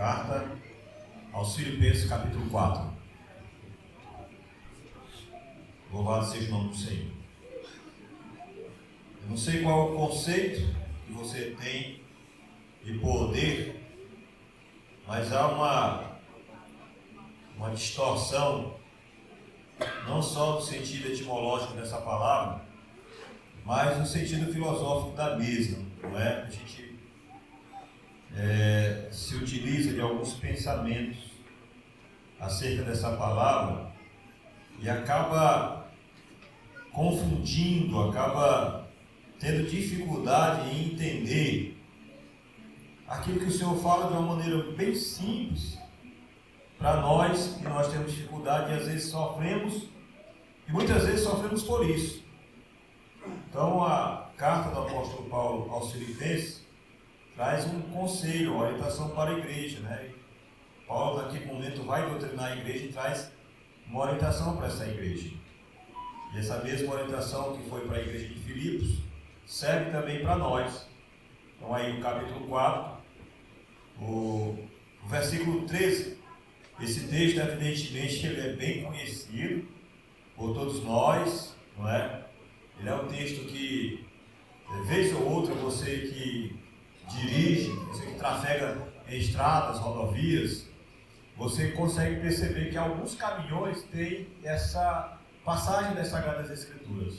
Carta aos Filipenses, capítulo 4. Louvado seja o nome do Senhor. Eu não sei qual é o conceito que você tem de poder, mas há uma distorção, não só no sentido etimológico dessa palavra, mas no sentido filosófico da mesma, não é? A gente se utiliza de alguns pensamentos acerca dessa palavra e acaba confundindo, acaba tendo dificuldade em entender aquilo que o Senhor fala de uma maneira bem simples para nós, que nós temos dificuldade e às vezes sofremos, e muitas vezes sofremos por isso. Então a carta do apóstolo Paulo aos Filipenses traz um conselho, uma orientação para a igreja, né? Paulo naquele momento vai doutrinar a igreja e traz uma orientação para essa igreja. E essa mesma orientação que foi para a igreja de Filipos serve também para nós. Então aí no capítulo 4, o versículo 13, esse texto evidentemente ele é bem conhecido por todos nós, não é? Ele é um texto que, vez ou outra, você que dirige, você que trafega em estradas, rodovias, você consegue perceber que alguns caminhões têm essa passagem das Sagradas Escrituras.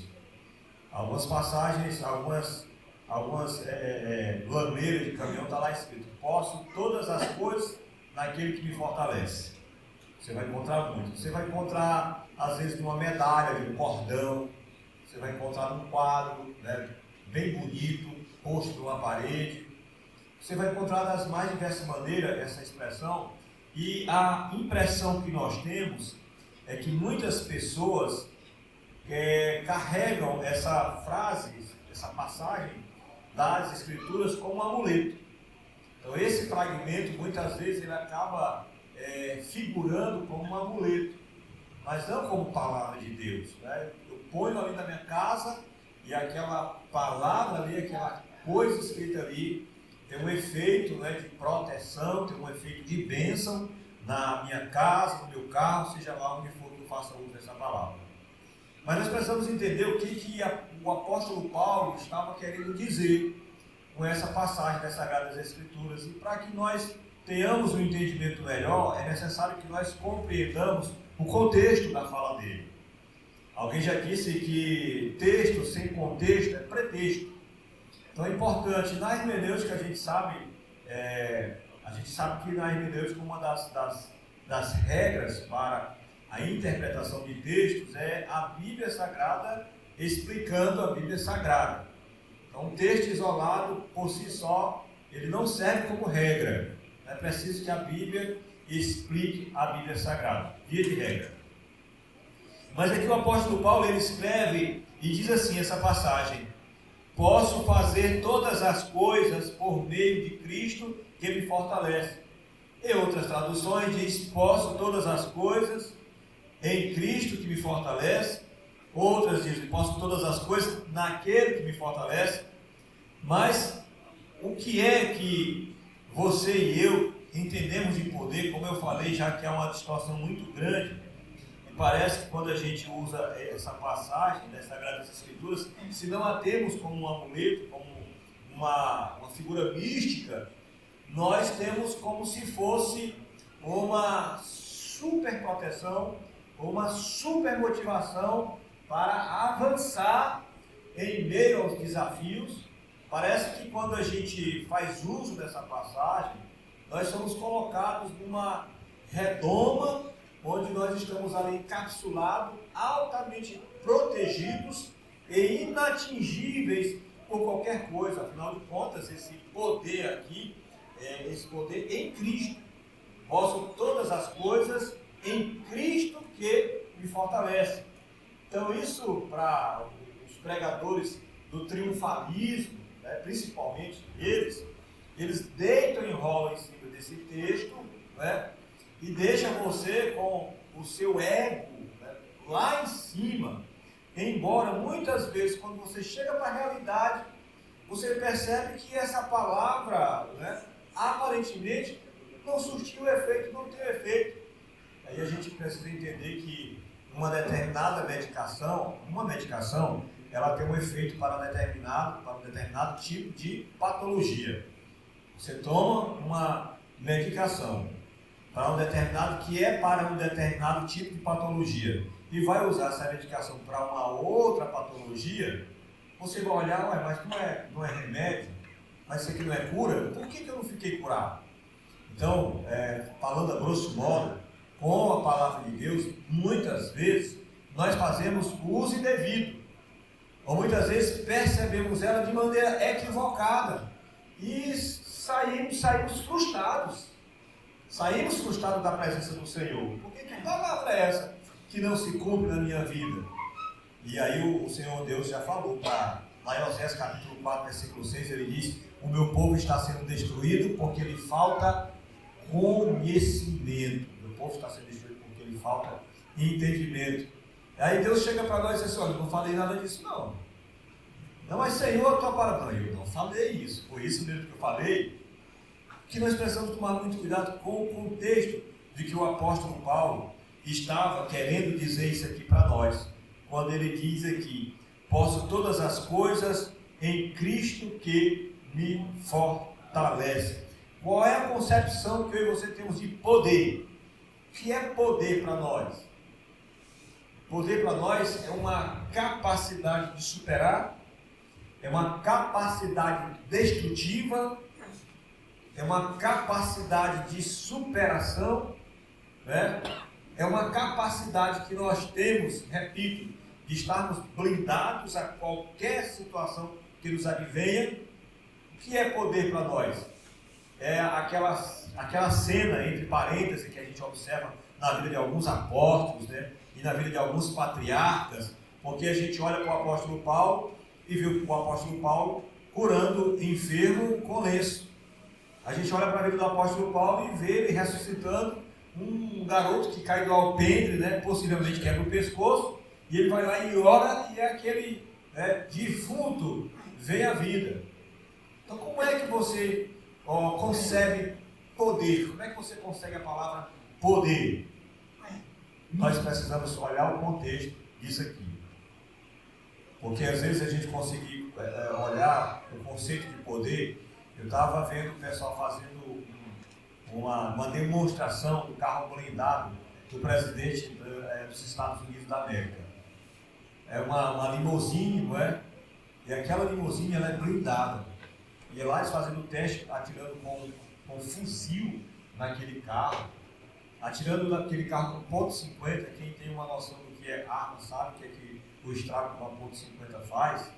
Algumas passagens, algumas planeiras de caminhão está lá escrito: posso todas as coisas naquele que me fortalece. Você vai encontrar muito. Você vai encontrar, às vezes, numa medalha, de um cordão. Você vai encontrar num quadro, né, bem bonito, posto numa parede. Você vai encontrar das mais diversas maneiras essa expressão. E a impressão que nós temos é que muitas pessoas carregam essa frase, essa passagem das Escrituras como um amuleto. Então esse fragmento, muitas vezes, ele acaba figurando como um amuleto, mas não como palavra de Deus, né? Eu ponho ali na minha casa e aquela palavra ali, aquela coisa escrita ali, tem um efeito, né, de proteção, tem um efeito de bênção na minha casa, no meu carro, seja lá onde for que eu faça uso dessa palavra. Mas nós precisamos entender o que o apóstolo Paulo estava querendo dizer com essa passagem das Sagradas Escrituras. E para que nós tenhamos um entendimento melhor, é necessário que nós compreendamos o contexto da fala dele. Alguém já disse que texto sem contexto é pretexto. Então é importante, na hermenêutica a gente sabe que na hermenêutica uma das regras para a interpretação de textos é a Bíblia Sagrada explicando a Bíblia Sagrada. Então um texto isolado por si só, ele não serve como regra. É preciso que a Bíblia explique a Bíblia Sagrada, via de regra. Mas aqui o apóstolo Paulo ele escreve e diz assim essa passagem: posso fazer todas as coisas por meio de Cristo que me fortalece. Em outras traduções diz: posso todas as coisas em Cristo que me fortalece. Outras dizem: posso todas as coisas naquele que me fortalece. Mas o que é que você e eu entendemos de poder? Como eu falei, já que há uma distorção muito grande, e parece que quando a gente usa essa passagem das Sagradas Escrituras, se não a temos como um amuleto, como uma figura mística, nós temos como se fosse uma super proteção, uma super motivação para avançar em meio aos desafios. Parece que quando a gente faz uso dessa passagem, nós somos colocados numa redoma, onde nós estamos ali encapsulados, altamente protegidos e inatingíveis por qualquer coisa. Afinal de contas, esse poder aqui, esse poder em Cristo. Posso todas as coisas em Cristo que me fortalece. Então isso, para os pregadores do triunfalismo, né, principalmente eles deitam e enrolam em cima desse texto, né, e deixam você com o seu ego, né, lá em cima. Embora muitas vezes, quando você chega para a realidade, você percebe que essa palavra, né, aparentemente não surtiu efeito, não tem efeito. Aí a gente precisa entender que uma determinada medicação, ela tem um efeito para um determinado tipo de patologia. Você toma uma medicação para um determinado tipo de patologia e vai usar essa medicação para uma outra patologia, você vai olhar, mas não é remédio, mas isso aqui não é cura, por que eu não fiquei curado? Então, falando a grosso modo, com a palavra de Deus, muitas vezes nós fazemos uso indevido, ou muitas vezes percebemos ela de maneira equivocada e saímos frustrados. Saímos frustrados da presença do Senhor. Porque que palavra é essa que não se cumpre na minha vida? E aí o Senhor Deus já falou lá em Oséias capítulo 4, versículo 6, ele diz: o meu povo está sendo destruído porque lhe falta conhecimento. O meu povo está sendo destruído porque lhe falta entendimento. Aí Deus chega para nós e diz assim: olha, eu não falei nada disso não. Não, mas Senhor, a tua palavra. Não, eu não falei isso. Foi isso mesmo que eu falei. Que nós precisamos tomar muito cuidado com o contexto de que o apóstolo Paulo estava querendo dizer isso aqui para nós. Quando ele diz aqui: posso todas as coisas em Cristo que me fortalece. Qual é a concepção que eu e você temos de poder? O que é poder para nós? Poder para nós é uma capacidade de superar, é uma capacidade destrutiva, é uma capacidade de superação, né? É uma capacidade que nós temos, repito, de estarmos blindados a qualquer situação que nos advenha. O que é poder para nós? É aquela cena, entre parênteses, que a gente observa na vida de alguns apóstolos, né? E na vida de alguns patriarcas, porque a gente olha para o apóstolo Paulo e vê o apóstolo Paulo curando enfermo com lenço. A gente olha para a vida do apóstolo Paulo e vê ele ressuscitando um garoto que cai do alpendre, né, possivelmente quebra o pescoço, e ele vai lá e ora, e aquele defunto vem à vida. Então, como é que você concebe poder? Como é que você consegue a palavra poder? Nós precisamos olhar o contexto disso aqui. Porque às vezes a gente conseguir olhar o conceito de poder. Eu estava vendo o pessoal fazendo uma demonstração do carro blindado do presidente dos Estados Unidos da América. É uma limusine, não é? E aquela limusine ela é blindada. E lá eles fazendo o teste, atirando com fuzil naquele carro, atirando naquele carro com .50. Quem tem uma noção do que é arma sabe que é que o estrago que uma .50 faz.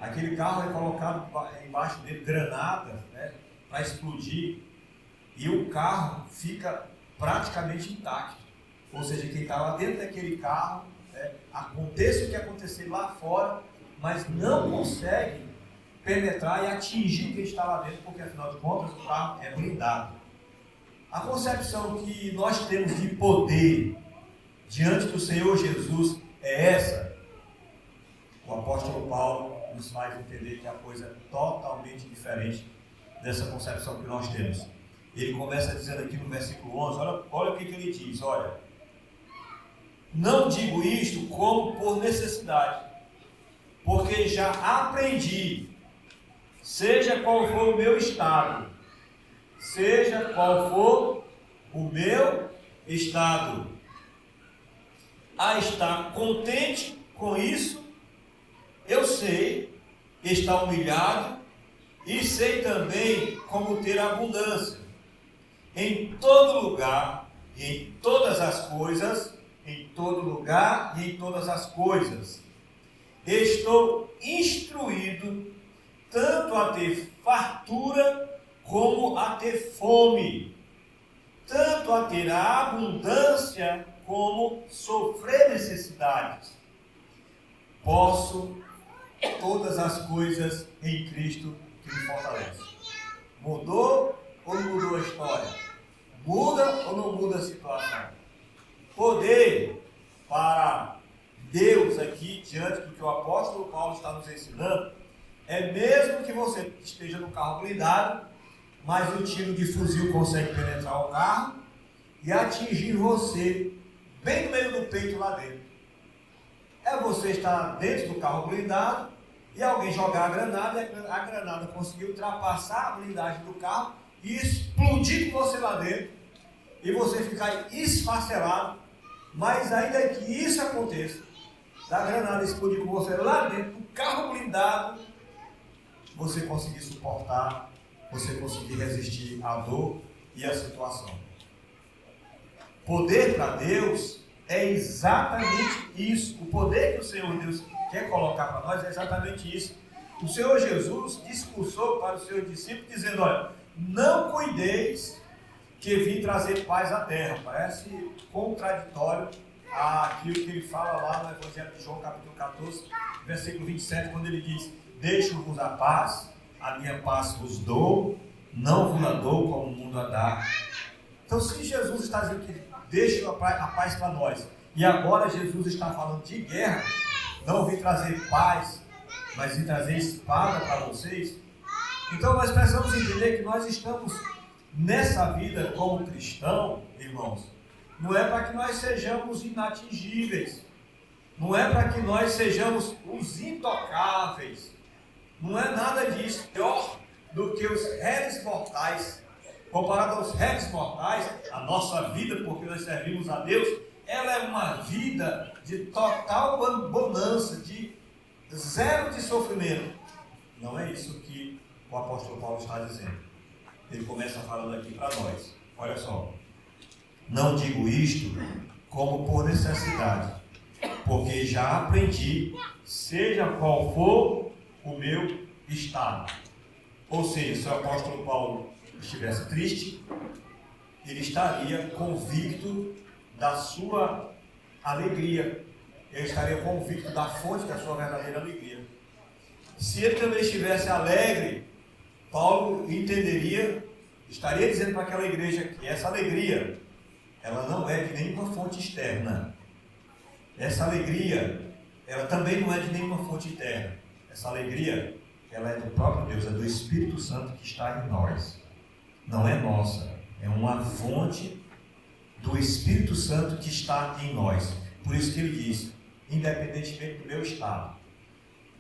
Aquele carro é colocado embaixo dele granadas, né, para explodir, e o carro fica praticamente intacto. Ou seja, quem está lá dentro daquele carro, aconteça o que acontecer lá fora, mas não consegue penetrar e atingir quem está lá dentro, porque afinal de contas o carro é blindado. A concepção que nós temos de poder diante do Senhor Jesus é essa. O apóstolo Paulo nos faz entender que a coisa é totalmente diferente dessa concepção que nós temos. Ele começa dizendo aqui no versículo 11, olha o que ele diz: olha, não digo isto como por necessidade, porque já aprendi, seja qual for o meu estado, a estar contente com isso. Eu sei estar humilhado e sei também como ter abundância. Em todo lugar e em todas as coisas, estou instruído tanto a ter fartura como a ter fome, tanto a ter a abundância como sofrer necessidades. Posso todas as coisas em Cristo que me fortalece. Mudou ou não mudou a história? Muda ou não muda a situação? Poder para Deus aqui, diante do que o apóstolo Paulo está nos ensinando, é mesmo que você esteja no carro blindado, mas o tiro de fuzil consegue penetrar o carro e atingir você bem no meio do peito lá dentro. É você estar dentro do carro blindado e alguém jogar a granada, e a granada conseguir ultrapassar a blindagem do carro e explodir com você lá dentro e você ficar esfacelado. Mas ainda que isso aconteça, da granada explodir com você lá dentro do carro blindado, você conseguir suportar, você conseguir resistir à dor e à situação. Poder para Deus é exatamente isso. O poder que o Senhor Deus quer colocar para nós é exatamente isso. O Senhor Jesus discursou para os seus discípulos dizendo: olha, não cuideis que vim trazer paz à terra. Parece contraditório àquilo que ele fala lá no Evangelho de João, capítulo 14, versículo 27, quando ele diz: deixo-vos a paz, a minha paz vos dou, não vos a dou como o mundo a dá. Então, se Jesus está dizendo que deixa a paz para nós, e agora Jesus está falando de guerra, não vim trazer paz, mas vim trazer espada para vocês, então nós precisamos entender que nós estamos nessa vida como cristão, irmãos, não é para que nós sejamos inatingíveis, não é para que nós sejamos os intocáveis, não é nada disso. Pior do que os réis mortais. Comparado aos réis mortais, a nossa vida, porque nós servimos a Deus, ela é uma vida de total bonança, de zero de sofrimento. Não é isso que o apóstolo Paulo está dizendo. Ele começa falando aqui para nós. Olha só. Não digo isto como por necessidade, porque já aprendi, seja qual for o meu estado. Ou seja, se o apóstolo Paulo estivesse triste, ele estaria convicto da sua alegria, ele estaria convicto da fonte da sua verdadeira alegria. Se ele também estivesse alegre, Paulo entenderia, estaria dizendo para aquela igreja que essa alegria, ela não é de nenhuma fonte externa. Essa alegria, ela também não é de nenhuma fonte interna. Essa alegria, ela é do próprio Deus, é do Espírito Santo que está em nós. Não é nossa, é uma fonte do Espírito Santo que está em nós. Por isso que ele diz, independentemente do meu estado.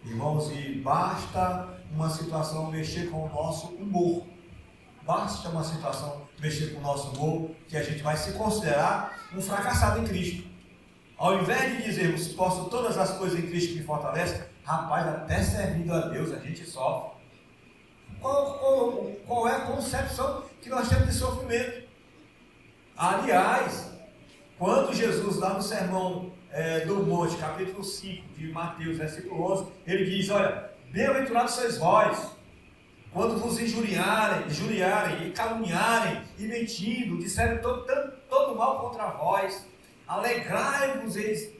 Irmãos, e basta uma situação mexer com o nosso humor. Basta uma situação mexer com o nosso humor, que a gente vai se considerar um fracassado em Cristo. Ao invés de dizermos, posso todas as coisas em Cristo que me fortalecem, rapaz, até servindo a Deus a gente sofre. Qual é a concepção que nós temos de sofrimento? Aliás, quando Jesus, lá no Sermão do Monte, capítulo 5 de Mateus, versículo 11, ele diz, olha, bem-aventurados sois vós, quando vos injuriarem e caluniarem, e mentindo, disserem todo mal contra vós, alegrai-vos e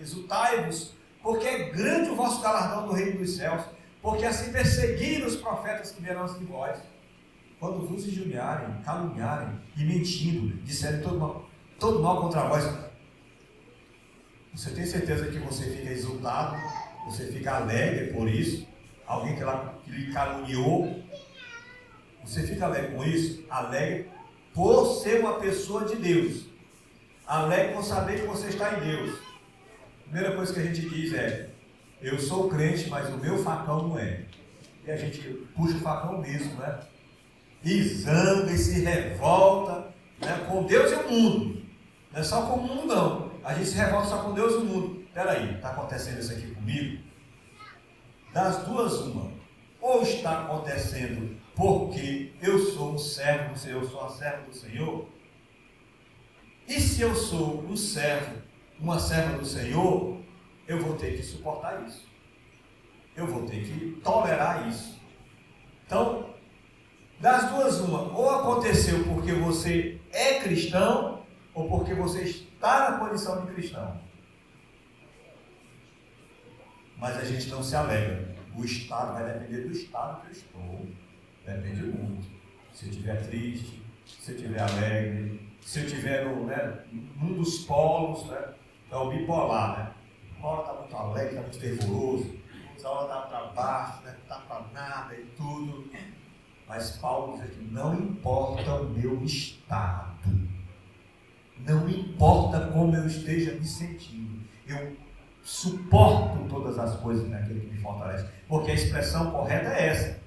exultai-vos, porque é grande o vosso galardão no reino dos céus, porque assim perseguiram os profetas que vieram antes de vós. Quando vos injuriarem, caluniarem e mentindo, disserem todo mal contra vós, você tem certeza que você fica exultado, você fica alegre por isso? Alguém que lhe caluniou, você fica alegre com isso? Alegre por ser uma pessoa de Deus, alegre por saber que você está em Deus. A primeira coisa que a gente diz é, eu sou crente, mas o meu facão não é. E a gente puxa o facão mesmo, né? E zanga e se revolta, né? Com Deus e o mundo. Não é só com o mundo não. A gente se revolta só com Deus e o mundo. Espera aí, está acontecendo isso aqui comigo? Das duas uma. Ou está acontecendo porque eu sou um servo do Senhor, eu sou uma serva do Senhor? E se eu sou um servo, uma serva do Senhor, eu vou ter que suportar isso. Eu vou ter que tolerar isso. Então, das duas uma, ou aconteceu porque você é cristão, ou porque você está na condição de cristão. Mas a gente não se alegra. O estado vai depender do estado que eu estou. Depende muito. Se eu estiver triste, se eu estiver alegre, se eu estiver num dos polos, né? É o bipolar, né? Uma hora está muito alegre, está muito fervoroso, outra hora está para baixo, né? Está para nada e tudo. Mas Paulo diz aqui, não importa o meu estado, não importa como eu esteja me sentindo, eu suporto todas as coisas naquele que me fortalece, porque a expressão correta é essa.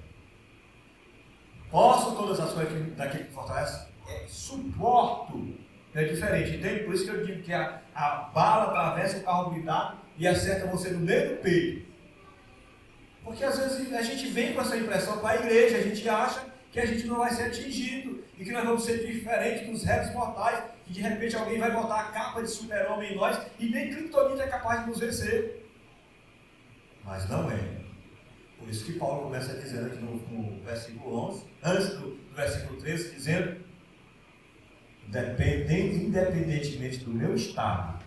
Posso todas as coisas daquele que me fortalece? Suporto. É diferente, entende? Por isso que eu digo que a bala atravessa o carro blindado e acerta você no meio do peito. Porque às vezes a gente vem com essa impressão para a igreja, a gente acha que a gente não vai ser atingido e que nós vamos ser diferentes dos réis mortais, e de repente alguém vai botar a capa de super-homem em nós e nem criptonita é capaz de nos vencer. Mas não é. Por isso que Paulo começa dizendo aqui no versículo 11, antes do versículo 13, dizendo, independentemente do meu estado,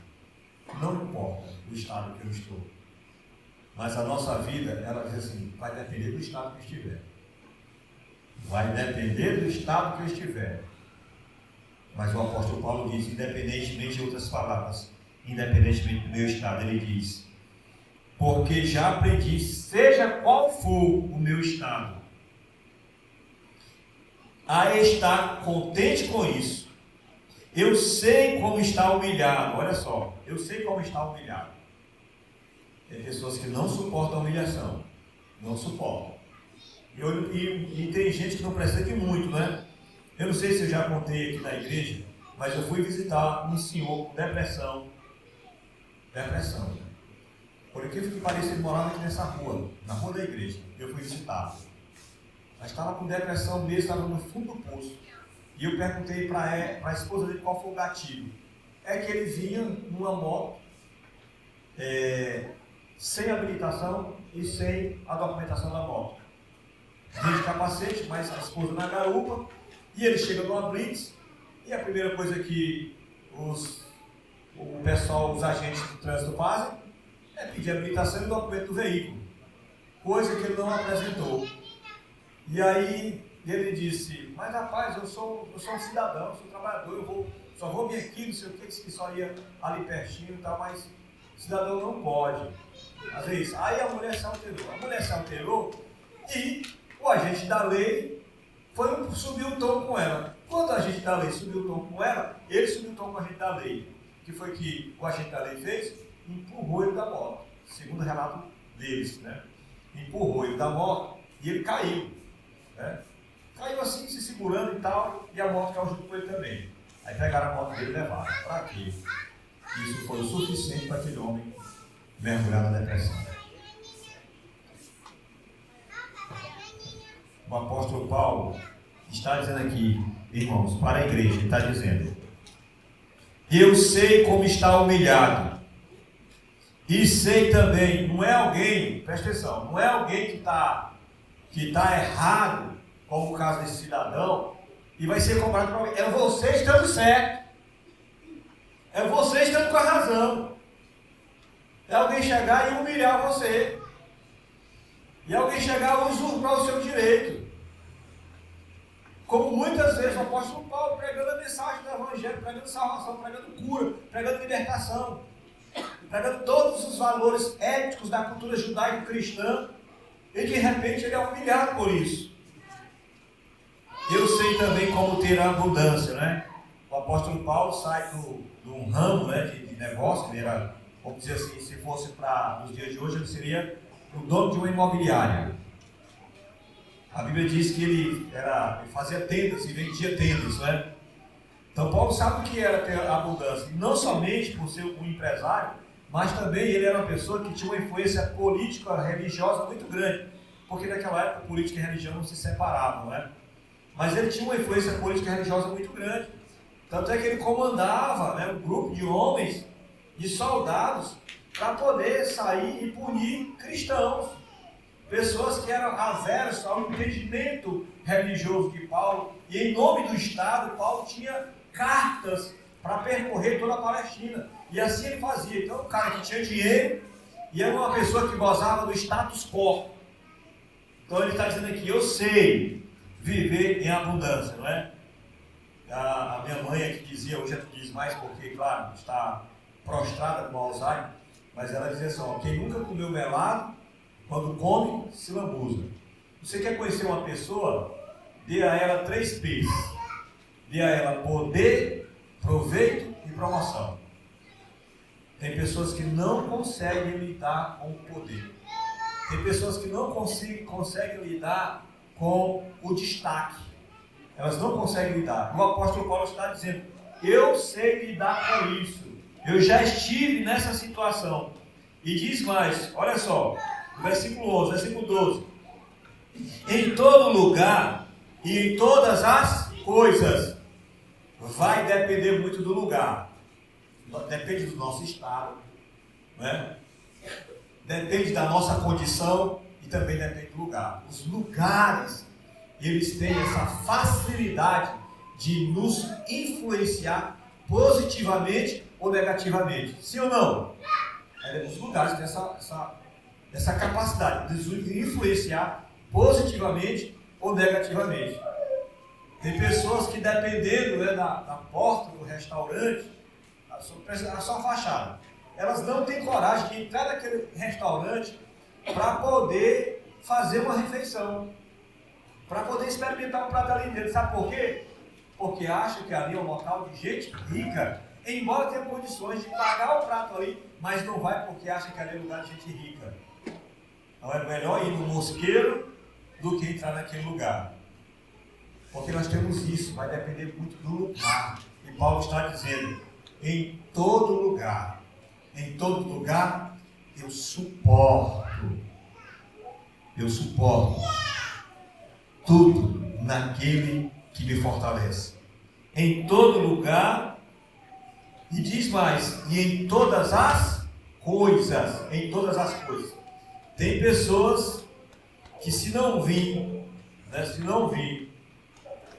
não importa o estado que eu estou, mas a nossa vida, ela diz assim, vai depender do estado que eu estiver. Vai depender do estado que eu estiver. Mas o apóstolo Paulo diz, independentemente de outras palavras, independentemente do meu estado, ele diz, porque já aprendi, seja qual for o meu estado, a estar contente com isso. Eu sei como está humilhado, olha só, eu sei como está humilhado. Tem pessoas que não suportam a humilhação, não suportam. E tem gente que não percebe muito, né? Eu não sei se eu já contei aqui na igreja, mas eu fui visitar um senhor com depressão. Depressão. Por incrível que pareça, ele morava aqui nessa rua, na rua da igreja. Eu fui visitar. Mas estava com depressão mesmo, estava no fundo do poço. E eu perguntei para a esposa dele qual foi o gatilho. É que ele vinha numa moto, sem habilitação e sem a documentação da moto. Vinha de capacete, mas a esposa na garupa, e ele chega numa blitz, e a primeira coisa que o pessoal, os agentes do trânsito fazem, é pedir habilitação e documento do veículo, coisa que ele não apresentou. E aí ele disse, mas rapaz, eu sou um cidadão, eu sou um trabalhador, só vou vir aqui, não sei o que só ia ali pertinho e tal, mas cidadão não pode fazer isso. Aí a mulher se alterou e o agente da lei subiu o tom com ela. Quando o agente da lei subiu o tom com ela, ele subiu o tom com o agente da lei. O que foi que o agente da lei fez? Empurrou ele da moto, segundo o relato deles, né? Empurrou ele da moto e ele caiu, né? Caiu assim, se segurando e tal, e a moto caiu junto com ele também. Aí pegaram a moto dele e levaram. Para quê? Isso foi o suficiente para aquele homem mergulhar na depressão. O apóstolo Paulo está dizendo aqui, irmãos, para a igreja, ele está dizendo, eu sei como está humilhado, e sei também, não é alguém, presta atenção, não é alguém que está errado, como o caso desse cidadão, e vai ser cobrado para alguém, é você estando certo, é você estando com a razão, é alguém chegar e humilhar você, e alguém chegar a usurpar o seu direito. Como muitas vezes o apóstolo Paulo pregando a mensagem do Evangelho, pregando salvação, pregando cura, pregando libertação, pregando todos os valores éticos da cultura judaico-cristã, e de repente ele é humilhado por isso. Eu sei também como ter a abundância, né? O apóstolo Paulo sai de um ramo, né, de negócio, ele era, vamos dizer assim, se fosse para os dias de hoje, ele seria o dono de uma imobiliária. A Bíblia diz que ele fazia tendas e vendia tendas, né? Então Paulo sabe o que era ter abundância, não somente por ser um empresário, mas também ele era uma pessoa que tinha uma influência política, religiosa muito grande, porque naquela época política e religião não se separavam, né? Mas ele tinha uma influência política e religiosa muito grande, tanto é que ele comandava, né, um grupo de homens, de soldados, para poder sair e punir cristãos, pessoas que eram aversas ao entendimento religioso de Paulo, e em nome do Estado, Paulo tinha cartas para percorrer toda a Palestina, e assim ele fazia. Então, um cara que tinha dinheiro, e era uma pessoa que gozava do status quo. Então ele está dizendo aqui, eu sei viver em abundância, não é? A minha mãe é que dizia, hoje ela diz mais porque, claro, está prostrada com Alzheimer, mas ela dizia assim, ó, quem nunca comeu melado, quando come, se lambuza. Você quer conhecer uma pessoa dê a ela 3 P's. Dê a ela poder, proveito e promoção. Tem pessoas que não conseguem lidar com o poder. Tem pessoas que não conseguem lidar com o destaque. Elas não conseguem lidar. O apóstolo Paulo está dizendo: eu sei lidar com isso. Eu já estive nessa situação. E diz mais, olha só, versículo 11, versículo 12. Em todo lugar e em todas as coisas. Vai depender muito do lugar. Depende do nosso estado, né? Depende da nossa condição e também depende do lugar. Os lugares, eles têm essa facilidade de nos influenciar positivamente ou negativamente. Sim ou não? Os lugares têm essa capacidade de nos influenciar positivamente ou negativamente. Tem pessoas que, dependendo, né, da porta do restaurante, a sua fachada, elas não têm coragem de entrar naquele restaurante para poder fazer uma refeição, para poder experimentar um prato ali dentro. Sabe por quê? Porque acha que ali é um local de gente rica, embora tenha condições de pagar o prato ali, mas não vai porque acha que ali é lugar de gente rica. Então é melhor ir no mosqueiro do que entrar naquele lugar. Porque nós temos isso, vai depender muito do lugar. E Paulo está dizendo, em todo lugar eu suporto tudo naquele que me fortalece. Em todo lugar, e diz mais, e em todas as coisas. Tem pessoas que se não vir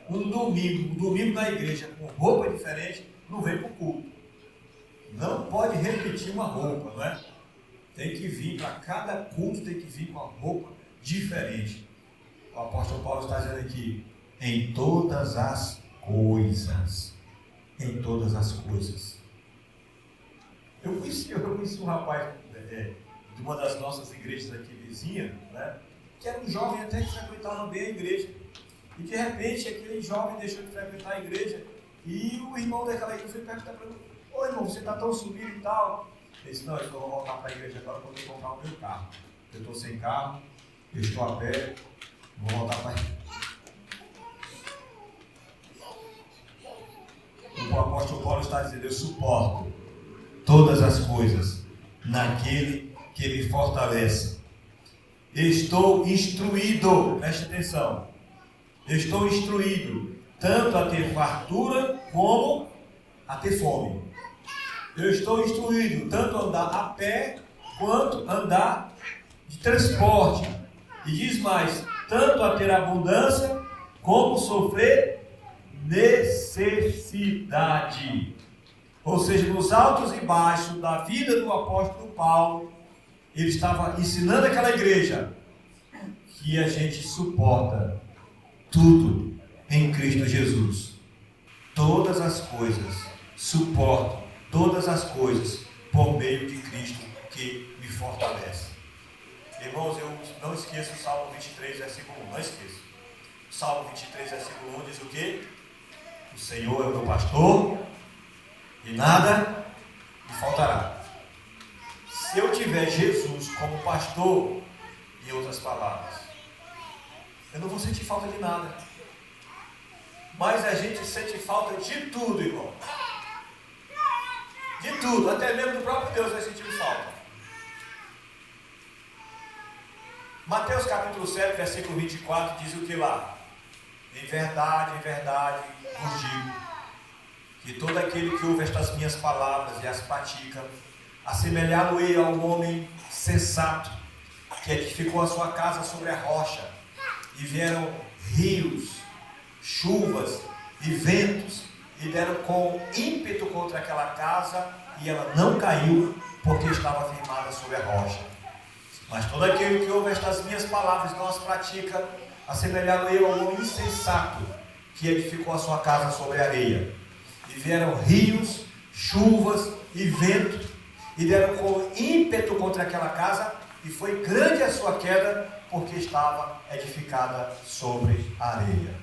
um domingo na igreja com roupa diferente, não vem para o culto. Não pode repetir uma roupa, não é? Tem que vir para cada culto, tem que vir com uma roupa diferente. O apóstolo Paulo está dizendo aqui, em todas as coisas. Em todas as coisas. Eu conheci um rapaz de uma das nossas igrejas aqui vizinha, né? Que era um jovem até que frequentava bem a igreja. E de repente aquele jovem deixou de frequentar a igreja e o irmão daquela igreja foi perguntar para ele: ô irmão, você está tão subido e tal? Ele disse: não, eu vou voltar para a igreja agora quando eu comprar o meu carro. Eu estou sem carro, eu estou a pé, vou voltar para a igreja. O apóstolo Paulo está dizendo: eu suporto todas as coisas naquele que me fortalece. Estou instruído, preste atenção, estou instruído tanto a ter fartura como a ter fome. Eu estou instruído tanto a andar a pé quanto a andar de transporte. E diz mais, tanto a ter abundância como sofrer necessidade. Ou seja, nos altos e baixos da vida do apóstolo Paulo, ele estava ensinando aquela igreja que a gente suporta tudo em Cristo Jesus. Todas as coisas, suporto todas as coisas por meio de Cristo que me fortalece. Irmãos, eu não esqueço o Salmo 23, versículo 1, não esqueço. O Salmo 23, versículo 1 diz o quê? O Senhor é o meu pastor e nada me faltará. Se eu tiver Jesus como pastor, em outras palavras, eu não vou sentir falta de nada. Mas a gente sente falta de tudo, irmão. De tudo, até mesmo do próprio Deus vai sentir falta. Mateus capítulo 7, versículo 24 diz o que lá? Em verdade vos digo, que todo aquele que ouve estas minhas palavras e as pratica, assemelhá-lo-ei a um homem sensato, que edificou a sua casa sobre a rocha, e vieram rios, chuvas e ventos, e deram com ímpeto contra aquela casa, e ela não caiu, porque estava firmada sobre a rocha. Mas todo aquele que ouve estas minhas palavras e não as pratica, assemelhá-lo-ei a um homem insensato, que edificou a sua casa sobre a areia. E vieram rios, chuvas e vento, e deram com ímpeto contra aquela casa, e foi grande a sua queda, porque estava edificada sobre a areia.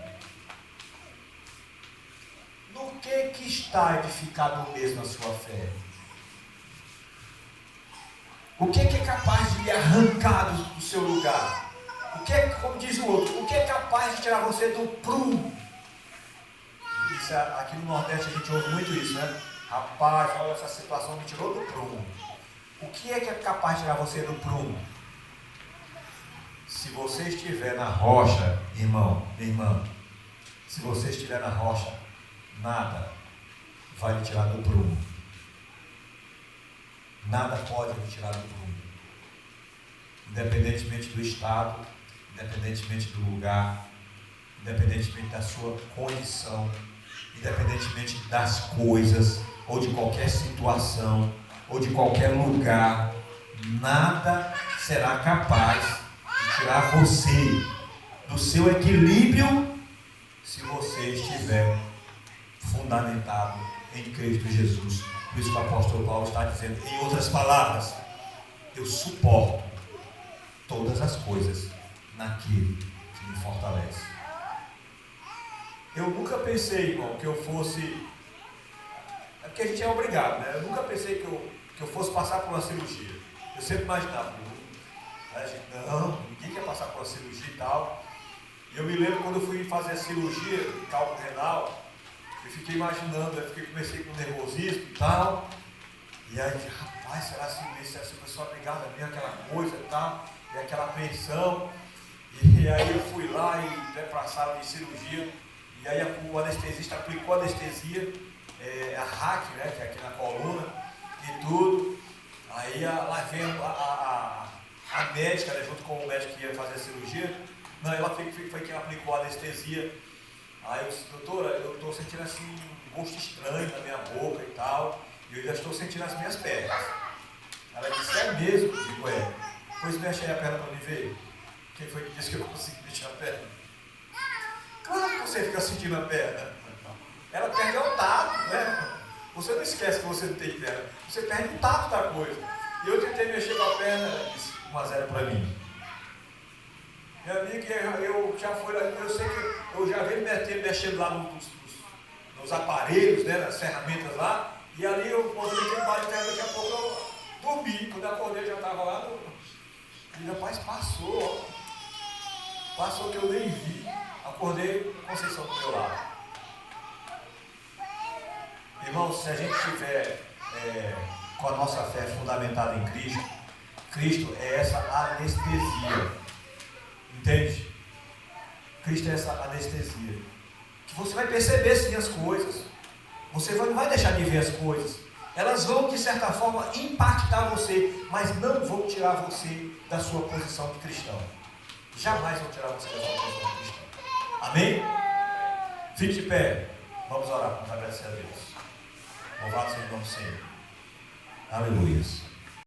no que está edificado mesmo a sua fé? O que é capaz de lhe arrancar do seu lugar? O que é, como diz o outro, o que é capaz de tirar você do prumo? Isso, aqui no Nordeste a gente ouve muito isso, né? Rapaz, olha, essa situação me tirou do prumo. O que é capaz de tirar você do prumo? Se você estiver na rocha, irmão, irmã, se você estiver na rocha, nada vai lhe tirar do prumo. Nada pode lhe tirar do prumo. Independentemente do estado, independentemente do lugar, independentemente da sua condição, independentemente das coisas, ou de qualquer situação, ou de qualquer lugar, nada será capaz de tirar você do seu equilíbrio se você estiver fundamentado em Cristo Jesus. Por isso que o apóstolo Paulo está dizendo, em outras palavras, eu suporto todas as coisas naquele que me fortalece. Eu nunca pensei, irmão, que eu fosse... É porque a gente é obrigado, né? Eu nunca pensei que eu fosse passar por uma cirurgia. Eu sempre imaginava, a gente, não, ninguém quer passar por uma cirurgia e tal. E eu me lembro quando eu fui fazer a cirurgia de cálculo renal, eu fiquei imaginando, comecei com nervosismo e tal. E aí, rapaz, será que essa pessoa obrigada a ver aquela coisa e tal, e aquela apreensão. E aí eu fui lá e para a sala de cirurgia, e aí o anestesista aplicou a anestesia, a hack, né, que é aqui na coluna, e tudo. Aí lá vem a médica, né, junto com o médico que ia fazer a cirurgia. Não, ela foi quem aplicou a anestesia. Aí eu disse, doutora, eu estou sentindo assim um gosto estranho na minha boca e tal, e eu já estou sentindo as minhas pernas. Ela disse, é mesmo? Eu digo, é. Pois mexe aí a perna para mim ver. Quem foi que disse que eu consegui mexer a perna? Claro que você fica sentindo a perna. Ela perde o tato, né? Você não esquece que você não tem perna. Você perde o tato da coisa. E eu tentei mexer com a perna, ela disse 1-0 para mim. Minha amiga, eu já fui lá, eu sei que eu já vi mexendo lá nos aparelhos, né, nas ferramentas lá, e ali eu botei aquele barulho, daqui a pouco eu dormi. Quando eu acordei, eu já estava lá e rapaz, passou, que eu nem vi. Acordei, Conceição do meu lado. Irmãos, se a gente estiver com a nossa fé fundamentada em Cristo, Cristo é essa anestesia. Entende? Cristo é essa anestesia. Que você vai perceber sim as coisas. Você não vai deixar de ver as coisas. Elas vão, de certa forma, impactar você, mas não vão tirar você da sua posição de cristão. Jamais vão tirar você da sua posição de cristão. Amém? Fique de pé. Vamos orar para agradecer a Deus. Louvado seja o nome do Senhor. Aleluia.